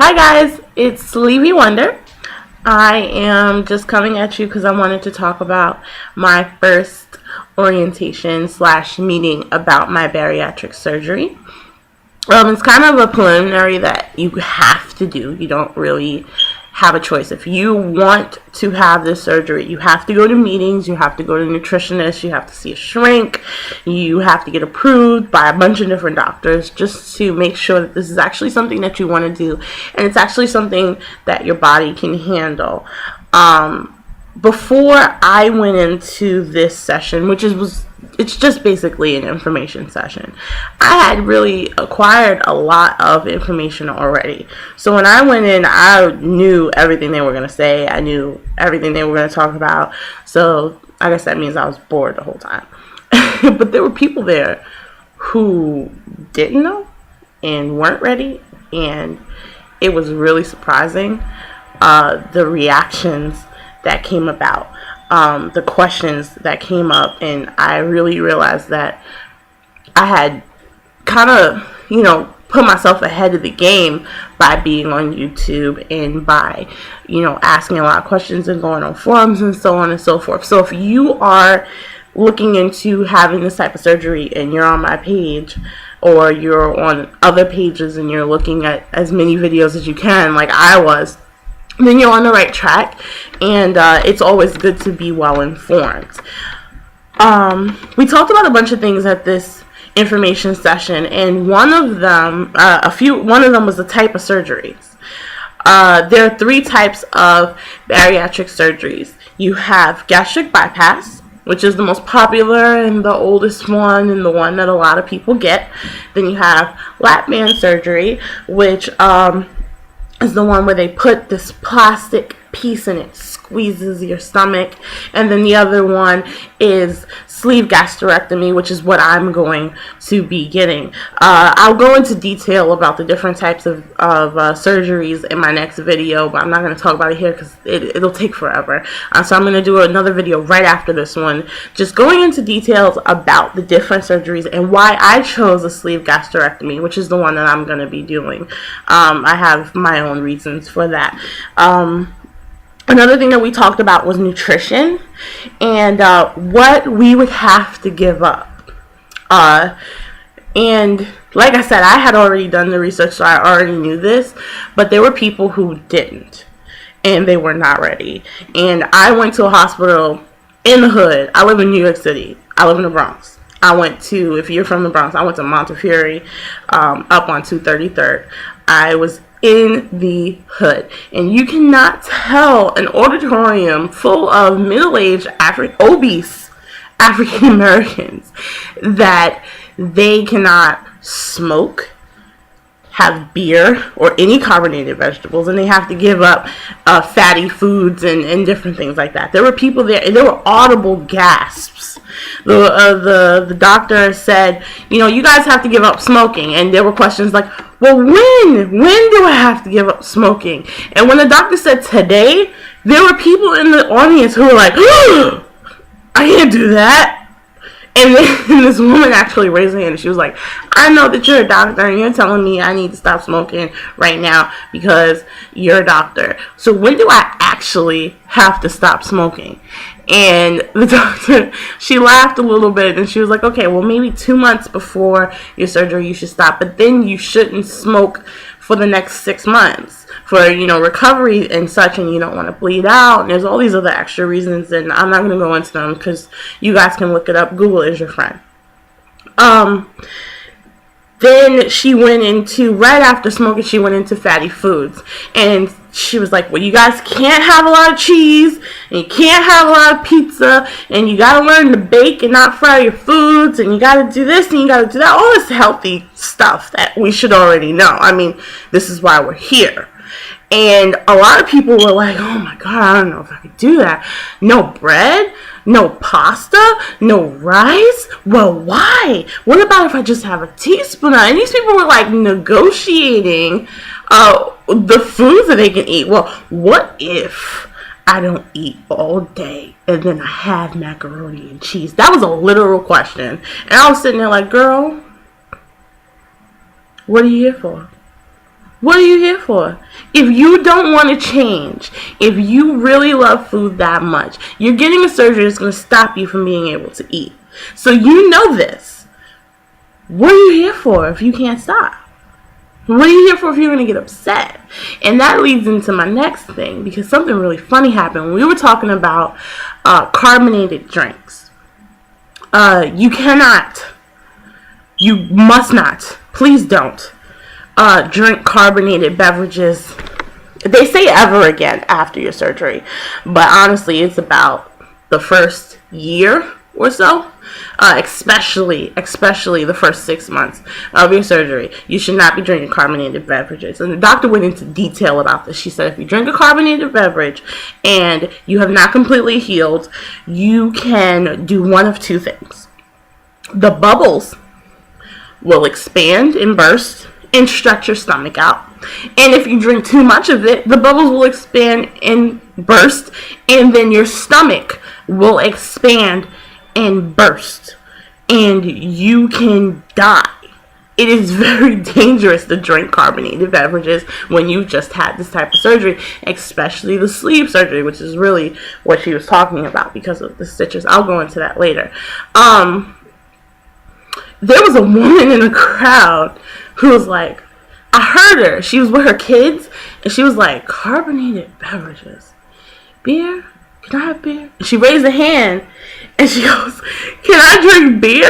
Hi guys, it's Levy Wonder. I am just coming at you because I wanted to talk about my first orientation / meeting about my bariatric surgery. It's kind of a preliminary that you have to do. You don't really have a choice. If you want to have this surgery, you have to go to meetings, you have to go to nutritionists, you have to see a shrink, you have to get approved by a bunch of different doctors just to make sure that this is actually something that you want to do and it's actually something that your body can handle. Before I went into this session, it's just basically an information session, I had really acquired a lot of information already. So when I went in, I knew everything they were going to say. I knew everything they were going to talk about. So I guess that means I was bored the whole time. But there were people there who didn't know and weren't ready, and it was really surprising, the reactions that came about, the questions that came up, and I really realized that I had kind of, put myself ahead of the game by being on YouTube and by, asking a lot of questions and going on forums and so on and so forth. So if you are looking into having this type of surgery and you're on my page, or you're on other pages and you're looking at as many videos as you can, like I was, then you're on the right track, and it's always good to be well informed. We talked about a bunch of things at this information session, and one of them was the type of surgeries. There are 3 types of bariatric surgeries. You have gastric bypass, which is the most popular and the oldest one and the one that a lot of people get. Then you have lap band surgery, which is the one where they put this plastic piece and it squeezes your stomach. And then the other one is sleeve gastrectomy, which is what I'm going to be getting. I'll go into detail about the different types of surgeries in my next video, but I'm not going to talk about it here because it'll take forever. So I'm going to do another video right after this one, just going into details about the different surgeries and why I chose a sleeve gastrectomy, which is the one that I'm going to be doing. I have my own reasons for that. Another thing that we talked about was nutrition and what we would have to give up. And like I said, I had already done the research, so I already knew this, but there were people who didn't, and they were not ready. And I went to a hospital in the hood. I live in New York City. I live in the Bronx. If you're from the Bronx, I went to Montefiore, up on 233rd. I was in the hood, and you cannot tell an auditorium full of middle-aged obese African Americans that they cannot smoke, have beer, or any carbonated vegetables, and they have to give up fatty foods and different things like that. There were people there, and there were audible gasps. The doctor said, you guys have to give up smoking, and there were questions like, well, when do I have to give up smoking? And when the doctor said today, there were people in the audience who were like, oh, I can't do that. And then this woman actually raised her hand and she was like, I know that you're a doctor and you're telling me I need to stop smoking right now because you're a doctor. So when do I actually have to stop smoking? And the doctor, she laughed a little bit and she was like, okay, well, maybe 2 months before your surgery you should stop, but then you shouldn't smoke for the next 6 months for, recovery and such, and you don't want to bleed out. And there's all these other extra reasons, and I'm not going to go into them because you guys can look it up. Google is your friend. Then she went into, right after smoking, she went into fatty foods. And she was like, well, you guys can't have a lot of cheese, and you can't have a lot of pizza, and you got to learn to bake and not fry your foods, and you got to do this, and you got to do that. All this healthy stuff that we should already know. I mean, this is why we're here. And a lot of people were like, oh my God, I don't know if I could do that. No bread, no pasta, no rice. Well, why? What about if I just have a teaspoon? And these people were like negotiating the foods that they can eat. Well, what if I don't eat all day and then I have macaroni and cheese? That was a literal question. And I was sitting there like, girl, what are you here for? What are you here for? If you don't want to change, if you really love food that much, you're getting a surgery that's going to stop you from being able to eat. So you know this. What are you here for if you can't stop? What are you here for if you're going to get upset? And that leads into my next thing, because something really funny happened. We were talking about carbonated drinks. You must not, please don't drink carbonated beverages. They say ever again after your surgery, but honestly, it's about the first year or so, especially the first 6 months of your surgery. You should not be drinking carbonated beverages. And the doctor went into detail about this. She said if you drink a carbonated beverage and you have not completely healed, you can do one of two things. The bubbles will expand and burst and stretch your stomach out. And if you drink too much of it, the bubbles will expand and burst, and then your stomach will expand and burst, and you can die. It is very dangerous to drink carbonated beverages when you just had this type of surgery, especially the sleeve surgery, which is really what she was talking about because of the stitches. I'll go into that later. There was a woman in the crowd who was like, I heard her. She was with her kids, and she was like, carbonated beverages. Beer? Can I have beer? And she raised a hand, and she goes, can I drink beer?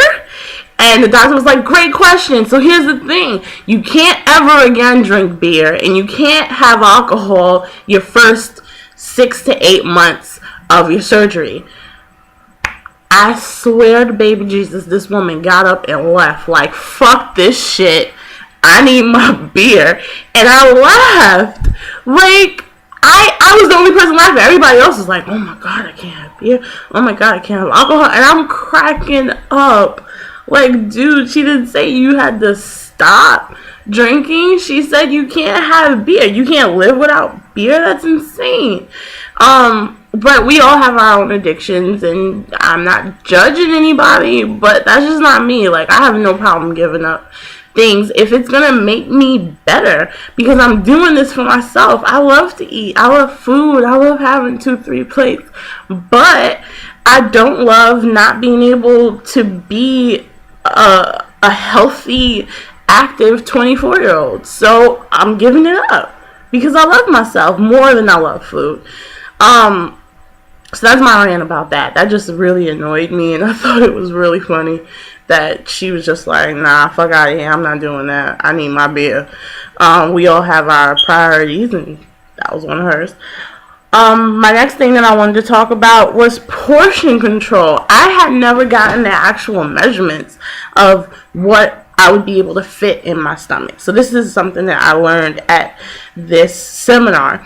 And the doctor was like, great question. So here's the thing. You can't ever again drink beer, and you can't have alcohol your first 6 to 8 months of your surgery. I swear to baby Jesus, this woman got up and left like, fuck this shit. I need my beer. And I laughed. Like, I was the only person laughing. Everybody else was like, oh my God, I can't have beer. Oh my God, I can't have alcohol. And I'm cracking up. Like, dude, she didn't say you had to stop drinking. She said you can't have beer. You can't live without beer. That's insane. But we all have our own addictions, and I'm not judging anybody, but that's just not me. Like, I have no problem giving up things if it's gonna make me better, because I'm doing this for myself. I love to eat. I love food. I love having 2-3 plates, but I don't love not being able to be a healthy, active 24-year-old. So I'm giving it up because I love myself more than I love food. So that's my rant about that. That just really annoyed me, and I thought it was really funny that she was just like, nah, fuck out of here. I'm not doing that. I need my beer. We all have our priorities, and that was one of hers. My next thing that I wanted to talk about was portion control. I had never gotten the actual measurements of what I would be able to fit in my stomach. So this is something that I learned at this seminar,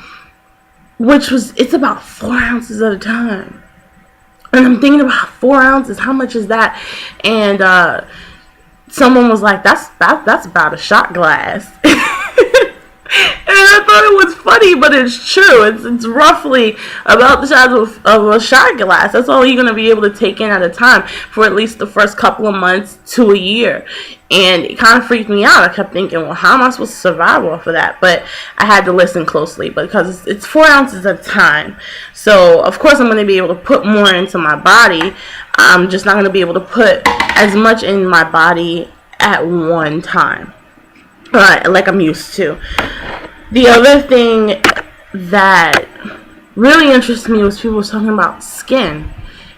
which was, it's about 4 ounces at a time. And I'm thinking about 4 ounces, how much is that? And someone was like, that's about a shot glass. And I thought it was funny, but it's true. It's roughly about the size of a shot glass. That's all you're going to be able to take in at a time for at least the first couple of months to a year. And it kind of freaked me out. I kept thinking, well, how am I supposed to survive off of that? But I had to listen closely because it's 4 ounces at a time. So, of course, I'm going to be able to put more into my body. I'm just not going to be able to put as much in my body at one time, like I'm used to. The other thing that really interested me was people talking about skin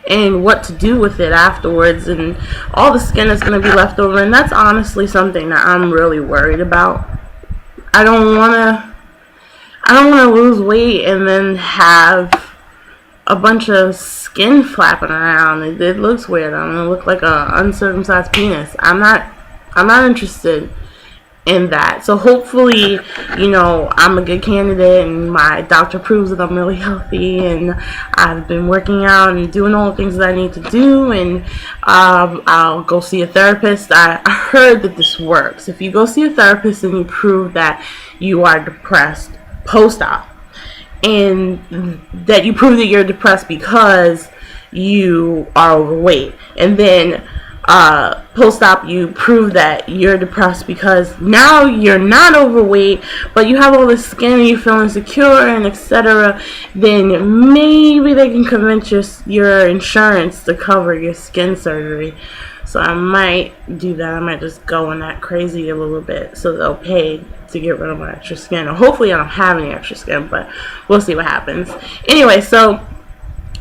and what to do with it afterwards, and all the skin that's going to be left over. And that's honestly something that I'm really worried about. I don't want to lose weight and then have a bunch of skin flapping around. It looks weird. I'm going to look like an uncircumcised penis. I'm not interested in that. So hopefully, I'm a good candidate and my doctor proves that I'm really healthy and I've been working out and doing all the things that I need to do, and I'll go see a therapist. I heard that this works. If you go see a therapist and you prove that you are depressed post-op, and that you prove that you're depressed because you are overweight, and then post-op you prove that you're depressed because now you're not overweight, but you have all this skin and you feel insecure and etc., then maybe they can convince your insurance to cover your skin surgery. So I might do that. I might just go on that crazy a little bit so they'll pay to get rid of my extra skin. Or hopefully I don't have any extra skin, but we'll see what happens. Anyway, so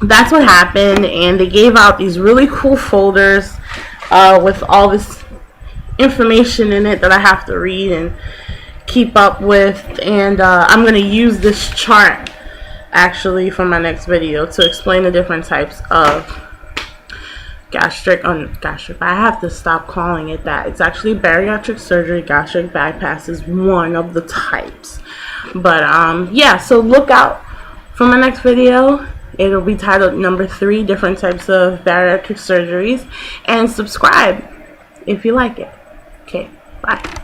that's what happened, and they gave out these really cool folders with all this information in it that I have to read and keep up with, and I'm going to use this chart actually for my next video to explain the different types of gastric, I have to stop calling it that. It's actually bariatric surgery. Gastric bypass is one of the types. But yeah, so look out for my next video. It'll be titled number 3, different types of bariatric surgeries, and subscribe if you like it. Okay, bye.